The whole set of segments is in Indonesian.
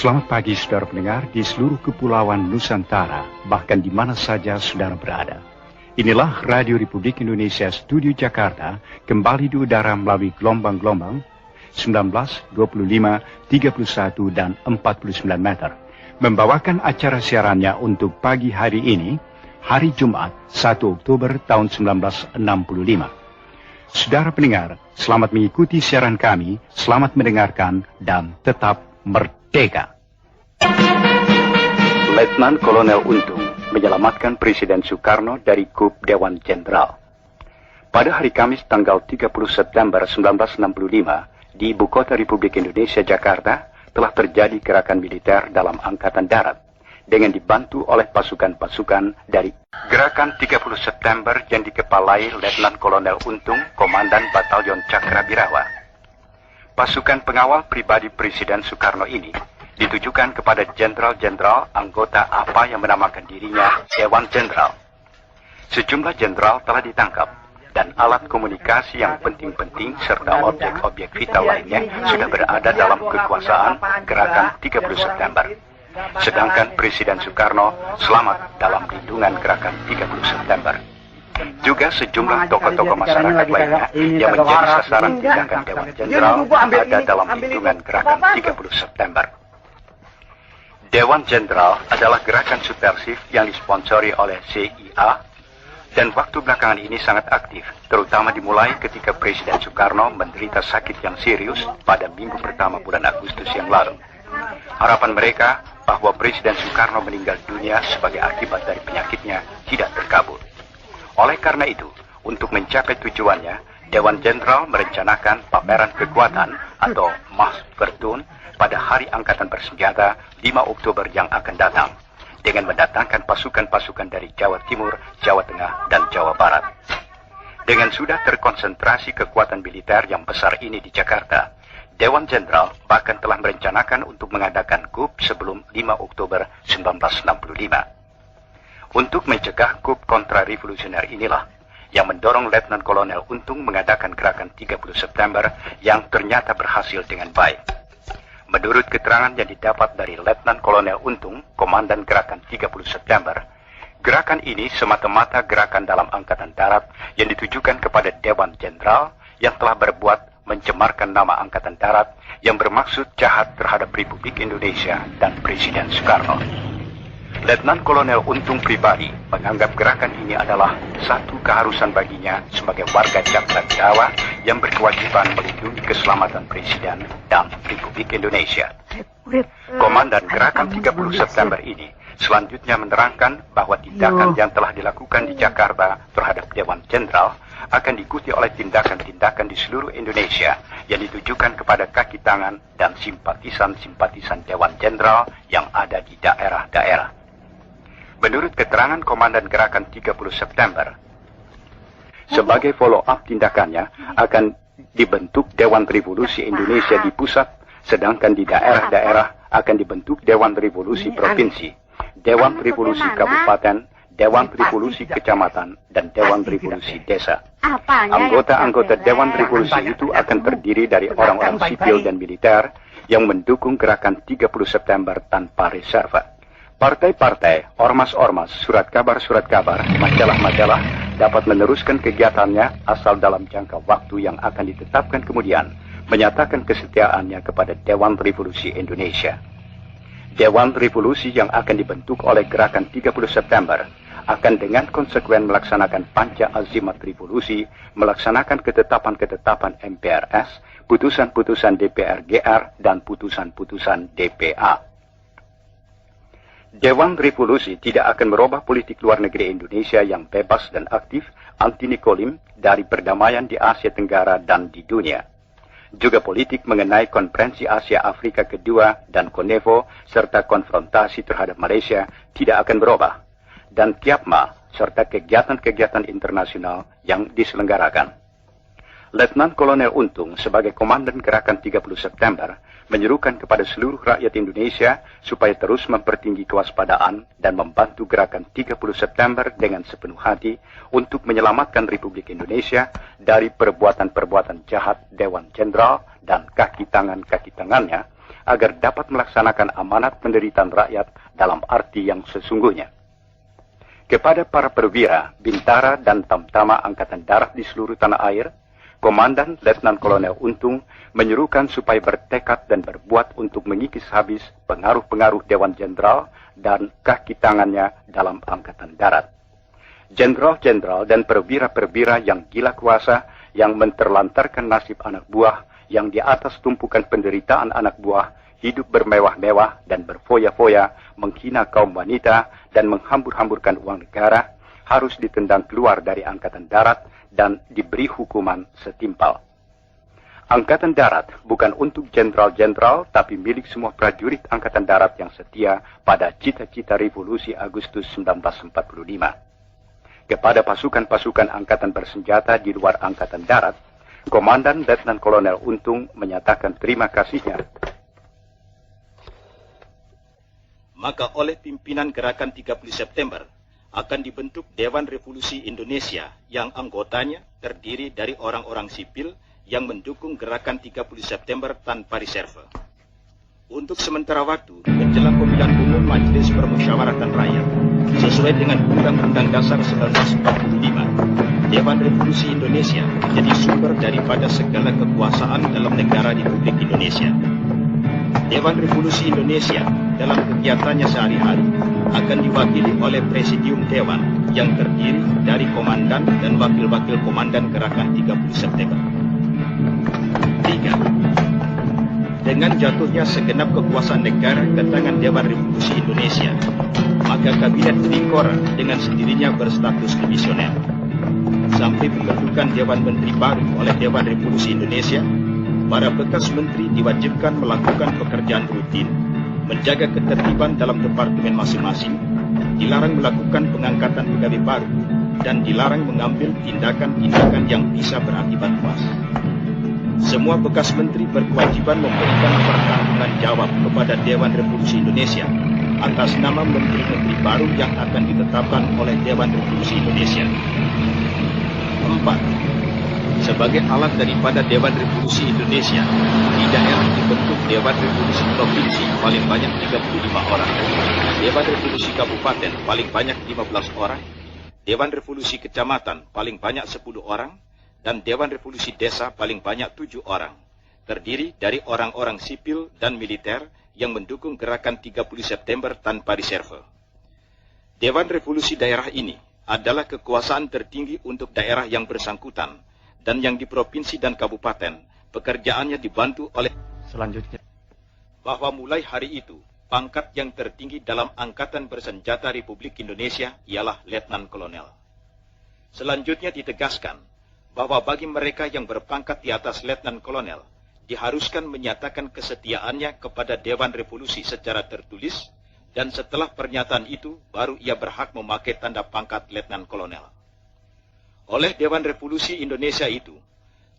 Selamat pagi saudara pendengar di seluruh kepulauan Nusantara, bahkan di mana saja saudara berada. Inilah Radio Republik Indonesia Studio Jakarta, kembali di udara melalui gelombang-gelombang 19, 25, 31, dan 49 meter. Membawakan acara siarannya untuk pagi hari ini, hari Jumat, 1 Oktober tahun 1965. Saudara pendengar, selamat mengikuti siaran kami, selamat mendengarkan, dan tetap merdeka. Letnan Kolonel Untung menyelamatkan Presiden Soekarno dari kup Dewan Jenderal. Pada hari Kamis tanggal 30 September 1965, di Ibu Kota Republik Indonesia, Jakarta, telah terjadi gerakan militer dalam Angkatan Darat, dengan dibantu oleh pasukan-pasukan dari Gerakan 30 September yang dikepalai Letnan Kolonel Untung, Komandan Batalion Cakrabirawa. Pasukan pengawal pribadi Presiden Soekarno ini ditujukan kepada jenderal-jenderal anggota apa yang menamakan dirinya Dewan Jenderal. Sejumlah jenderal telah ditangkap, dan alat komunikasi yang penting-penting serta objek-objek vital lainnya sudah berada dalam kekuasaan Gerakan 30 September. Sedangkan Presiden Soekarno selamat dalam lindungan Gerakan 30 September. Juga sejumlah tokoh-tokoh masyarakat lainnya yang menjadi sasaran tindakan Dewan Jenderal ada dalam lindungan Gerakan 30 September. Dewan Jenderal adalah gerakan subversif yang disponsori oleh CIA dan waktu belakangan ini sangat aktif, terutama dimulai ketika Presiden Soekarno menderita sakit yang serius pada minggu pertama bulan Agustus yang lalu. Harapan mereka bahwa Presiden Soekarno meninggal dunia sebagai akibat dari penyakitnya tidak terkabul. Oleh karena itu, untuk mencapai tujuannya, Dewan Jenderal merencanakan pameran kekuatan atau Machtvertoon pada Hari Angkatan Bersenjata 5 Oktober yang akan datang, dengan mendatangkan pasukan-pasukan dari Jawa Timur, Jawa Tengah, dan Jawa Barat. Dengan sudah terkonsentrasi kekuatan militer yang besar ini di Jakarta, Dewan Jenderal bahkan telah merencanakan untuk mengadakan KUP sebelum 5 Oktober 1965. Untuk mencegah KUP kontra-revolusioner inilah yang mendorong Letnan Kolonel Untung mengadakan Gerakan 30 September yang ternyata berhasil dengan baik. Menurut keterangan yang didapat dari Letnan Kolonel Untung, Komandan Gerakan 30 September, gerakan ini semata-mata gerakan dalam Angkatan Darat yang ditujukan kepada Dewan Jenderal yang telah berbuat mencemarkan nama Angkatan Darat yang bermaksud jahat terhadap Republik Indonesia dan Presiden Soekarno. Letnan Kolonel Untung pribadi menganggap gerakan ini adalah satu keharusan baginya sebagai warga Cakrabirawa yang berkewajiban melindungi keselamatan Presiden dan Republik Indonesia. Komandan Gerakan 30 September ini selanjutnya menerangkan bahwa tindakan yang telah dilakukan di Jakarta terhadap Dewan Jenderal akan diikuti oleh tindakan-tindakan di seluruh Indonesia yang ditujukan kepada kaki tangan dan simpatisan-simpatisan Dewan Jenderal yang ada di daerah-daerah. Menurut keterangan Komandan Gerakan 30 September, sebagai follow-up tindakannya akan dibentuk Dewan Revolusi Indonesia di pusat, sedangkan di daerah-daerah akan dibentuk Dewan Revolusi Provinsi, Dewan Revolusi Kabupaten, Dewan Revolusi Kecamatan, dan Dewan Revolusi Desa. Anggota-anggota Dewan Revolusi itu akan terdiri dari orang-orang sipil dan militer yang mendukung Gerakan 30 September tanpa reserve. Partai-partai, ormas-ormas, surat kabar-surat kabar, majalah-majalah dapat meneruskan kegiatannya asal dalam jangka waktu yang akan ditetapkan kemudian menyatakan kesetiaannya kepada Dewan Revolusi Indonesia. Dewan Revolusi yang akan dibentuk oleh Gerakan 30 September akan dengan konsekuen melaksanakan panca azimat revolusi, melaksanakan ketetapan-ketetapan MPRS, putusan-putusan DPR GR, dan putusan-putusan DPA. Dewan Revolusi tidak akan merubah politik luar negeri Indonesia yang bebas dan aktif anti-Nikolim dari perdamaian di Asia Tenggara dan di dunia. Juga politik mengenai Konferensi Asia Afrika kedua dan Konevo serta konfrontasi terhadap Malaysia tidak akan berubah. Dan Kiapma serta kegiatan-kegiatan internasional yang diselenggarakan. Letnan Kolonel Untung sebagai Komandan Gerakan 30 September menyerukan kepada seluruh rakyat Indonesia supaya terus mempertinggi kewaspadaan dan membantu Gerakan 30 September dengan sepenuh hati untuk menyelamatkan Republik Indonesia dari perbuatan-perbuatan jahat Dewan Jenderal dan kaki tangannya agar dapat melaksanakan amanat penderitaan rakyat dalam arti yang sesungguhnya. Kepada para perwira, bintara, dan tamtama Angkatan Darat di seluruh tanah air, Komandan Letnan Kolonel Untung menyerukan supaya bertekad dan berbuat untuk mengikis habis pengaruh-pengaruh Dewan Jenderal dan kaki tangannya dalam Angkatan Darat. Jenderal-jenderal dan perwira-perwira yang gila kuasa, yang menterlantarkan nasib anak buah, yang di atas tumpukan penderitaan anak buah, hidup bermewah-mewah dan berfoya-foya, menghina kaum wanita, dan menghambur-hamburkan uang negara, harus ditendang keluar dari Angkatan Darat dan diberi hukuman setimpal. Angkatan Darat bukan untuk jenderal-jenderal, tapi milik semua prajurit Angkatan Darat yang setia pada cita-cita revolusi Agustus 1945. Kepada pasukan-pasukan angkatan bersenjata di luar Angkatan Darat, Komandan Letnan Kolonel Untung menyatakan terima kasihnya. Maka oleh pimpinan Gerakan 30 September akan dibentuk Dewan Revolusi Indonesia yang anggotanya terdiri dari orang-orang sipil yang mendukung Gerakan 30 September tanpa reserve. Untuk sementara waktu, menjelang pemilihan umum Majelis Permusyawaratan Rakyat, sesuai dengan Undang-Undang Dasar 1945, Dewan Revolusi Indonesia menjadi sumber daripada segala kekuasaan dalam negara Republik Indonesia. Dewan Revolusi Indonesia dalam kegiatannya sehari-hari akan diwakili oleh Presidium Dewan yang terdiri dari komandan dan wakil-wakil komandan Gerakan 30 September. 3. Dengan jatuhnya segenap kekuasaan negara ke tangan Dewan Revolusi Indonesia, maka Kabinet Trikora dengan sendirinya berstatus dimisioner. Sampai pembentukan Dewan Menteri baru oleh Dewan Revolusi Indonesia, para bekas menteri diwajibkan melakukan pekerjaan rutin, menjaga ketertiban dalam departemen masing-masing, dilarang melakukan pengangkatan pegawai baru, dan dilarang mengambil tindakan-tindakan yang bisa berakibat luas. Semua bekas menteri berkewajiban memberikan pertanggungan jawab kepada Dewan Revolusi Indonesia atas nama menteri-menteri baru yang akan ditetapkan oleh Dewan Revolusi Indonesia. 4. Sebagai alat daripada Dewan Revolusi Indonesia, di daerah dibentuk Dewan Revolusi Provinsi paling banyak 35 orang, Dewan Revolusi Kabupaten paling banyak 15 orang, Dewan Revolusi Kecamatan paling banyak 10 orang, dan Dewan Revolusi Desa paling banyak 7 orang, terdiri dari orang-orang sipil dan militer yang mendukung Gerakan 30 September tanpa reserve. Dewan Revolusi daerah ini adalah kekuasaan tertinggi untuk daerah yang bersangkutan, dan yang di provinsi dan kabupaten, pekerjaannya dibantu oleh selanjutnya. Bahwa mulai hari itu, pangkat yang tertinggi dalam Angkatan Bersenjata Republik Indonesia ialah Letnan Kolonel. Selanjutnya ditegaskan, bahwa bagi mereka yang berpangkat di atas Letnan Kolonel, diharuskan menyatakan kesetiaannya kepada Dewan Revolusi secara tertulis, dan setelah pernyataan itu, baru ia berhak memakai tanda pangkat Letnan Kolonel. Oleh Dewan Revolusi Indonesia itu,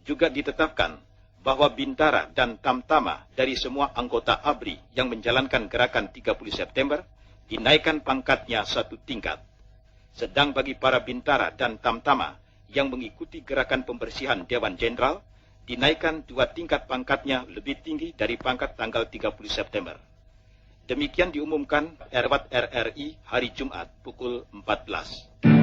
juga ditetapkan bahwa bintara dan tamtama dari semua anggota ABRI yang menjalankan Gerakan 30 September, dinaikkan pangkatnya 1 tingkat. Sedang bagi para bintara dan tamtama yang mengikuti gerakan pembersihan Dewan Jenderal, dinaikkan 2 tingkat pangkatnya lebih tinggi dari pangkat tanggal 30 September. Demikian diumumkan Erwat RRI hari Jumat pukul 14.